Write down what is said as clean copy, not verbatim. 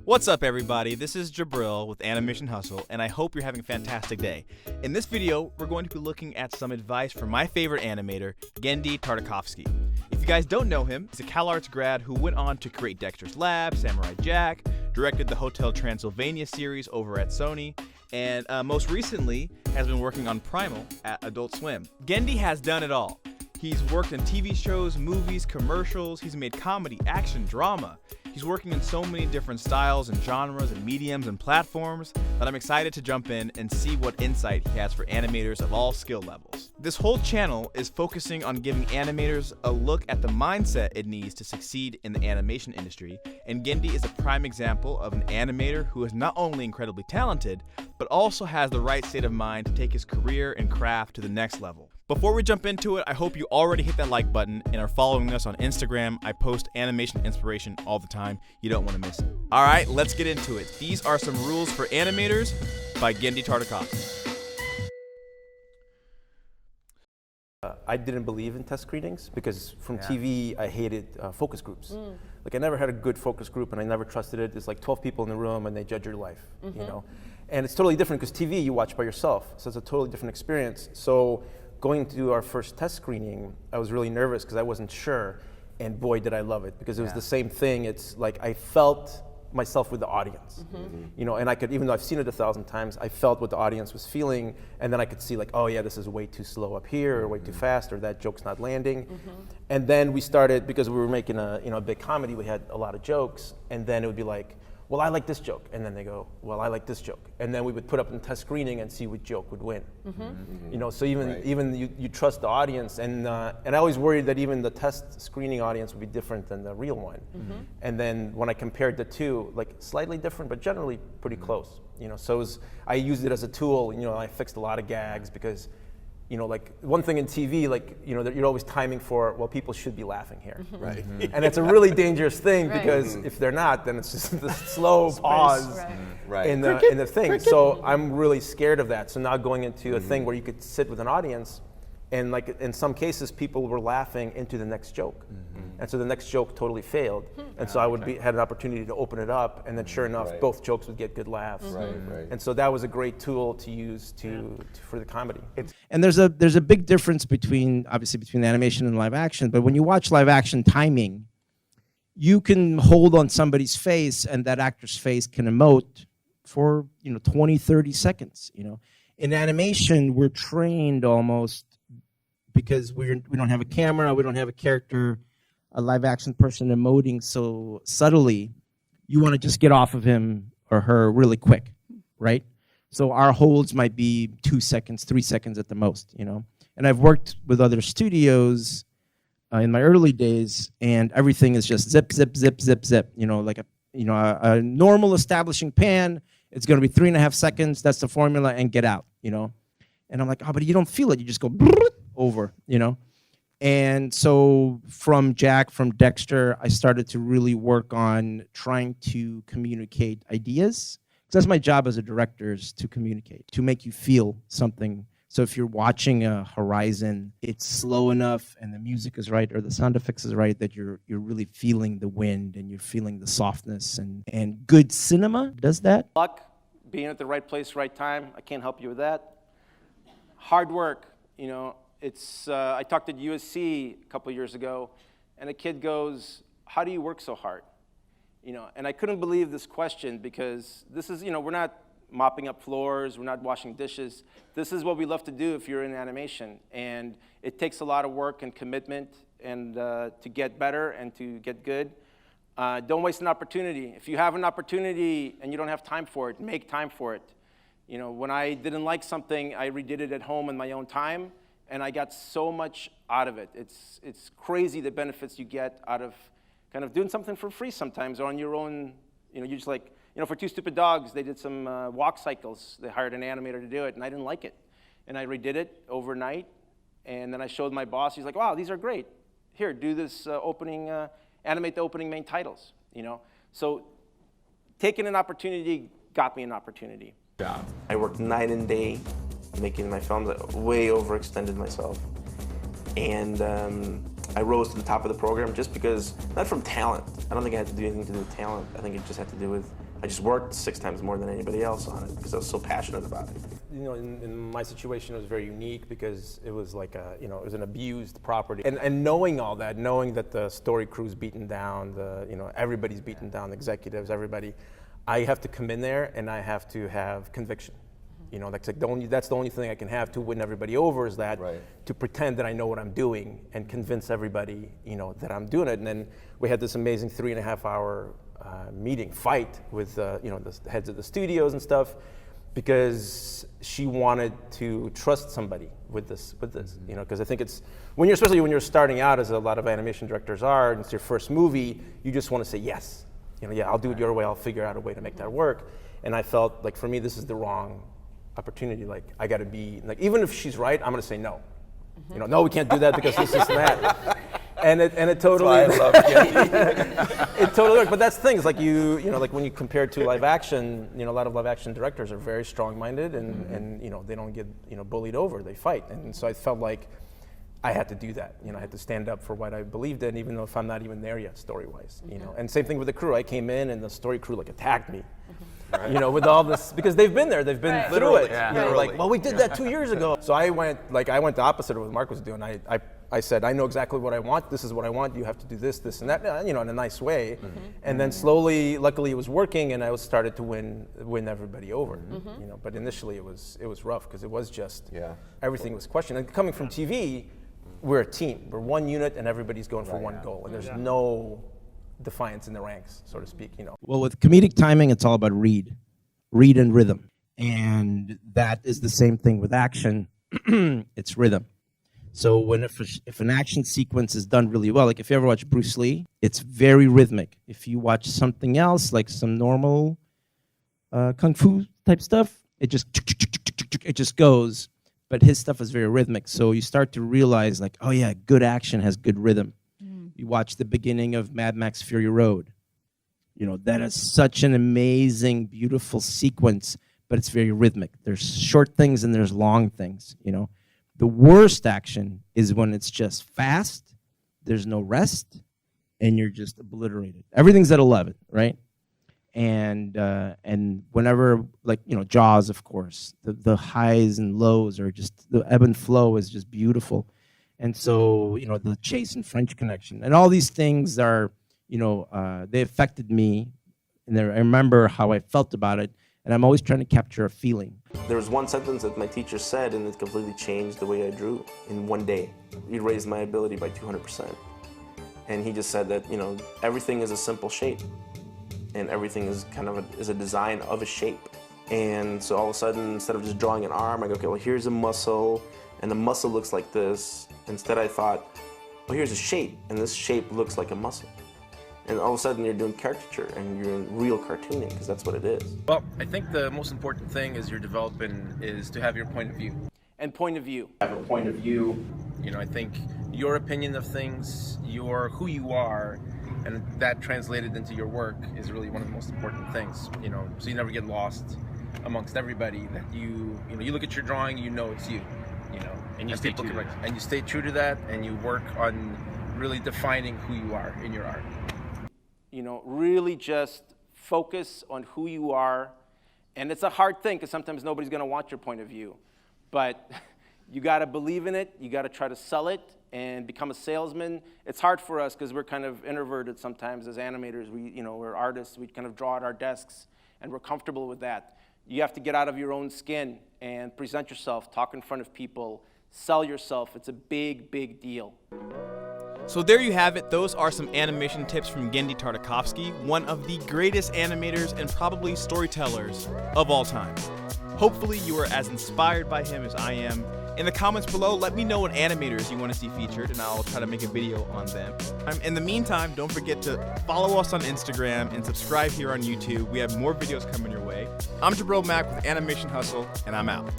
What's up, everybody? This is Jabril with Animation Hustle, and I hope you're having a fantastic day. In this video, we're going to be looking at some advice from my favorite animator, Genndy Tartakovsky. If you guys don't know him, he's a CalArts grad who went on to create Dexters Lab, Samurai Jack, directed the Hotel Transylvania series over at Sony, and most recently has been working on Primal at Adult Swim. Genndy has done it all. He's worked in TV shows, movies, commercials. He's made comedy, action, drama. He's working in so many different styles and genres and mediums and platforms that I'm excited to jump in and see what insight he has for animators of all skill levels. This whole channel is focusing on giving animators a look at the mindset it needs to succeed in the animation industry, and Genndy is a prime example of an animator who is not only incredibly talented, but also has the right state of mind to take his career and craft to the next level. Before we jump into it, I hope you already hit that like button and are following us on Instagram. I post animation inspiration all the time. You don't want to miss it. All right, let's get into it. These are some rules for animators by Genndy Tartakovsky. I didn't believe in test screenings because from TV, I hated focus groups. Like I never had a good focus group and I never trusted it. There's like 12 people in the room and they judge your life, you know? And it's totally different because TV, you watch by yourself. So it's a totally different experience. So going to our first test screening, I was really nervous because I wasn't sure, and boy, did I love it, because it was the same thing. It's like I felt myself with the audience, you know, and I could, even though I've seen it 1,000 times, I felt what the audience was feeling, and then I could see like, oh yeah, this is way too slow up here, or way too fast, or that joke's not landing. And then we started, because we were making a big comedy, we had a lot of jokes, and then it would be like, well, I like this joke. And then they go, well, I like this joke. And then we would put up in test screening and see which joke would win. You know, so even you trust the audience. And I always worried that even the test screening audience would be different than the real one. And then when I compared the two, like slightly different, but generally pretty close. You know, so I used it as a tool. You know, I fixed a lot of gags because, you know, like one thing in TV, like, you know, that you're always timing for, well, people should be laughing here. Right. And it's a really dangerous thing because if they're not, then it's just the slow pause in the thing. So I'm really scared of that. So now going into a thing where you could sit with an audience and like in some cases people were laughing into the next joke. And so the next joke totally failed. And so I would had an opportunity to open it up, and then sure enough, both jokes would get good laughs. And so that was a great tool to use for the comedy. And there's a big difference obviously between animation and live action, but when you watch live action timing, you can hold on somebody's face and that actor's face can emote for 20, 30 seconds. In animation, we're trained almost, because we don't have a camera, we don't have a character, a live action person emoting so subtly, you want to just get off of him or her really quick, right? So our holds might be 2 seconds, 3 seconds at the most, And I've worked with other studios in my early days, and everything is just zip, zip, zip, zip, zip. Like a normal establishing pan, it's going to be 3.5 seconds. That's the formula, and get out. And I'm like, oh, but you don't feel it. You just go over, And so from Dexter, I started to really work on trying to communicate ideas. Because that's my job as a director, is to communicate, to make you feel something. So if you're watching a Horizon, it's slow enough and the music is right or the sound effects is right that you're really feeling the wind and you're feeling the softness. And good cinema does that. Luck, being at the right place, right time, I can't help you with that. Hard work, I talked at USC a couple years ago, and a kid goes, how do you work so hard? And I couldn't believe this question, because this is, we're not mopping up floors, we're not washing dishes. This is what we love to do if you're in animation. And it takes a lot of work and commitment and to get better and to get good. Don't waste an opportunity. If you have an opportunity and you don't have time for it, make time for it. When I didn't like something, I redid it at home in my own time, and I got so much out of it. It's crazy the benefits you get out of kind of doing something for free sometimes, or on your own. You just like, for Two Stupid Dogs, they did some walk cycles. They hired an animator to do it, and I didn't like it. And I redid it overnight, and then I showed my boss. He's like, wow, these are great. Here, do this animate the opening main titles, So taking an opportunity got me an opportunity. I worked night and day making my films. I way overextended myself. And I rose to the top of the program just because, not from talent. I don't think it had to do anything to do with talent. I think it just had to do with I just worked 6 times more than anybody else on it because I was so passionate about it. You know, in my situation, it was very unique because it was like a, it was an abused property. And knowing all that, knowing that the story crew's beaten down, everybody's beaten down, the executives, everybody, I have to come in there and I have to have conviction. You know, that's the only thing I can have to win everybody over is that to pretend that I know what I'm doing and convince everybody, that I'm doing it. And then we had this amazing 3.5-hour fight with, the heads of the studios and stuff, because she wanted to trust somebody with this, because I think it's, especially when you're starting out, as a lot of animation directors are, and it's your first movie, you just want to say yes. Yeah, I'll do it your way, I'll figure out a way to make that work. And I felt like, for me, this is the wrong opportunity. Like, I got to be, like, even if she's right, I'm going to say no. No, we can't do that because this is that. And it totally, I love it totally worked. But that's the thing, is like like when you compare it to live action, a lot of live action directors are very strong-minded and they don't get, bullied over, they fight. And so I felt like I had to do that. I had to stand up for what I believed in, even though if I'm not even there yet, story-wise, And same thing with the crew. I came in and the story crew like attacked me. With all this, because they've been there, they've been through it. Like, well, we did that 2 years ago. So I went the opposite of what Mark was doing. I said, I know exactly what I want. This is what I want. You have to do this, this, and that, in a nice way. And then slowly, luckily, it was working, and I started to win everybody over. But initially, it was rough because it was just everything was questioned. And coming from TV, we're a team. We're one unit, and everybody's going for one goal. And there's no defiance in the ranks, so to speak. Well, with comedic timing, it's all about read and rhythm, and that is the same thing with action. It's rhythm. So if an action sequence is done really well, like if you ever watch Bruce Lee, it's very rhythmic. If you watch something else, like some normal kung fu type stuff, it just goes. But his stuff is very rhythmic. So you start to realize, like, oh yeah, good action has good rhythm. You watch the beginning of Mad Max Fury Road. That is such an amazing, beautiful sequence, but it's very rhythmic. There's short things and there's long things, The worst action is when it's just fast, there's no rest, and you're just obliterated. Everything's at 11, right? And whenever, like, Jaws, of course, the highs and lows are just, the ebb and flow is just beautiful. And so, the Chase and French Connection, and all these things are, they affected me, and I remember how I felt about it, and I'm always trying to capture a feeling. There was one sentence that my teacher said, and it completely changed the way I drew in one day. He raised my ability by 200%. And he just said that, everything is a simple shape, and everything is kind of a design of a shape. And so all of a sudden, instead of just drawing an arm, I go, okay, well, here's a muscle, and the muscle looks like this. Instead, I thought, well, here's a shape, and this shape looks like a muscle. And all of a sudden, you're doing caricature, and you're doing real cartooning, because that's what it is. Well, I think the most important thing as you're developing is to have your point of view. And point of view. Have a point of view. I think your opinion of things, who you are, and that translated into your work is really one of the most important things. So you never get lost amongst everybody. That you look at your drawing, it's you. And you stay true. And you stay true to that, and you work on really defining who you are in your art. Really just focus on who you are. And it's a hard thing because sometimes nobody's going to want your point of view. But you got to believe in it. You got to try to sell it and become a salesman. It's hard for us because we're kind of introverted sometimes as animators. We're artists. We kind of draw at our desks, and we're comfortable with that. You have to get out of your own skin and present yourself, talk in front of people, sell yourself. It's a big, big deal. So there you have it. Those are some animation tips from Genndy Tartakovsky, one of the greatest animators and probably storytellers of all time. Hopefully you are as inspired by him as I am. In the comments below, let me know what animators you want to see featured, and I'll try to make a video on them. In the meantime, don't forget to follow us on Instagram and subscribe here on YouTube. We have more videos coming your way. I'm Jabril Mack with Animation Hustle, and I'm out.